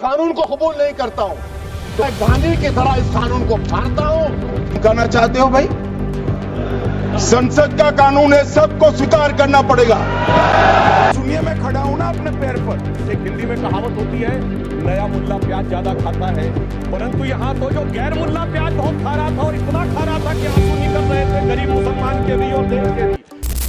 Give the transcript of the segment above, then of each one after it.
कानून को कबूल नहीं करता हूँ, मैं गांधी की तरह इस कानून को फाड़ता हूँ। कहना चाहते हो भाई, संसद का कानून है, सबको स्वीकार करना पड़ेगा। सुनिए, मैं खड़ा हूं ना अपने पैर पर। एक हिंदी में कहावत होती है, नया मुल्ला प्याज ज्यादा खाता है, परंतु यहाँ तो जो गैर मुल्ला प्याज बहुत खा रहा था और इतना खा रहा था कि आंसू निकल रहे थे, गरीब मुसलमान के भी और देश के भी।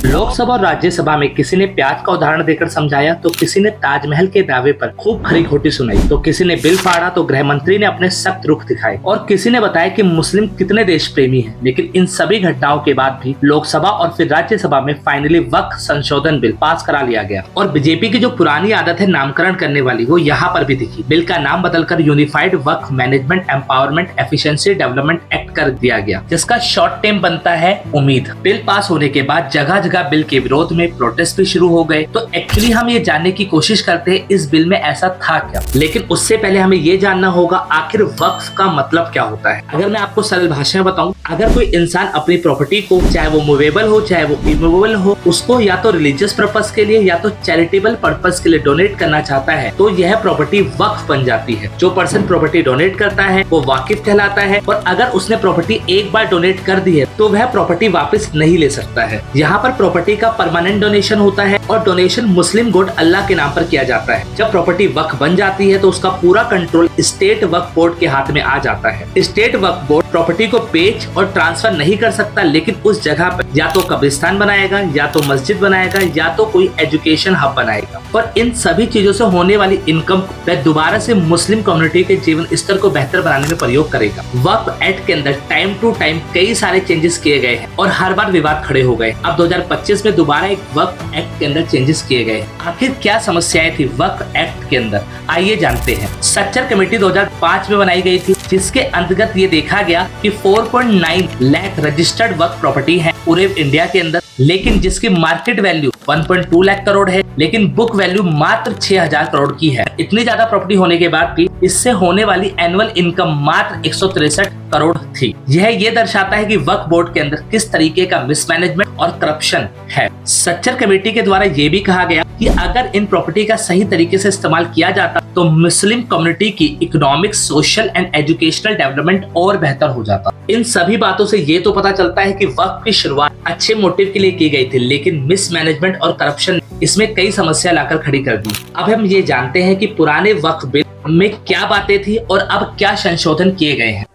लोकसभा और राज्यसभा में किसी ने प्याज का उदाहरण देकर समझाया तो किसी ने ताजमहल के दावे पर खूब खरी खोटी सुनाई, तो किसी ने बिल फाड़ा तो गृह मंत्री ने अपने सख्त रुख दिखाए और किसी ने बताया कि मुस्लिम कितने देश प्रेमी हैं। लेकिन इन सभी घटनाओं के बाद भी लोकसभा और फिर राज्यसभा में फाइनली वक्फ संशोधन बिल पास करा लिया गया और बीजेपी की जो पुरानी आदत है नामकरण करने वाली, वो यहाँ पर भी दिखी। बिल का नाम बदलकर unified Waqf management empowerment efficiency development act कर दिया गया, जिसका शॉर्ट टेम बनता है उम्मीद। बिल पास होने के बाद जगह बिल के विरोध में प्रोटेस्ट भी शुरू हो गए। तो एक्चुअली हम ये जानने की कोशिश करते हैं इस बिल में ऐसा था क्या, लेकिन उससे पहले हमें ये जानना होगा आखिर वक्फ का मतलब क्या होता है। अगर मैं आपको सरल भाषा में बताऊं, अगर कोई इंसान अपनी प्रॉपर्टी को, चाहे वो मूवेबल हो चाहे वो इमूवेबल हो, उसको या तो रिलीजियस पर्पस के लिए या तो चैरिटेबल पर्पस के लिए डोनेट करना चाहता है, तो यह प्रॉपर्टी वक्फ बन जाती है। जो पर्सन प्रॉपर्टी डोनेट करता है वो वाकिफ कहलाता है, और अगर उसने प्रॉपर्टी एक बार डोनेट कर दी है तो वह प्रॉपर्टी वापस नहीं ले सकता है। यहाँ पर प्रॉपर्टी का परमानेंट डोनेशन होता है और डोनेशन मुस्लिम गुड अल्लाह के नाम पर किया जाता है। जब प्रॉपर्टी वक्फ बन जाती है तो उसका पूरा कंट्रोल स्टेट वक्फ बोर्ड के हाथ में आ जाता है। स्टेट वक्फ बोर्ड प्रॉपर्टी को बेच और ट्रांसफर नहीं कर सकता, लेकिन उस जगह पर या तो कब्रिस्तान बनाएगा, या तो मस्जिद बनाएगा, या तो कोई एजुकेशन हब बनाएगा, और इन सभी चीजों से होने वाली इनकम को वह दोबारा से मुस्लिम कम्युनिटी के जीवन स्तर को बेहतर बनाने में प्रयोग करेगा। वक्फ एक्ट के अंदर टाइम टू टाइम कई सारे चेंजेस किए गए हैं और हर बार विवाद खड़े हो गए। अब 2025 में दोबारा एक वक्फ एक्ट के अंदर चेंजेस किए गए। आखिर क्या समस्याएं थी वक्फ एक्ट के अंदर, आइए जानते हैं। सच्चर कमेटी 2005 में बनाई गई थी, जिसके अंतर्गत ये देखा गया कि 4.9 लाख रजिस्टर्ड वक्फ प्रॉपर्टी है पूरे इंडिया के अंदर, लेकिन जिसकी मार्केट वैल्यू 1.2 लाख करोड़ है, लेकिन बुक वैल्यू मात्र 6000 करोड़ की है। इतनी ज्यादा प्रॉपर्टी होने के बाद भी इससे होने वाली एनुअल इनकम मात्र 163 करोड़ थी। यह ये दर्शाता है कि वक्फ बोर्ड के अंदर किस तरीके का मिसमैनेजमेंट और करप्शन है। सच्चर कमेटी के द्वारा ये भी कहा गया कि अगर इन प्रॉपर्टी का सही तरीके से इस्तेमाल किया जाता तो मुस्लिम कम्युनिटी की economic, social and educational development और बेहतर हो जाता। इन सभी बातों से ये तो पता चलता है कि वक्फ की शुरुआत अच्छे मोटिव के लिए की गई थी, लेकिन मिसमैनेजमेंट और करप्शन इसमें कई समस्या लाकर खड़ी कर दी। अब हम ये जानते हैं कि पुराने वक्फ बिल में क्या बातें थी और अब क्या संशोधन किए गए हैं।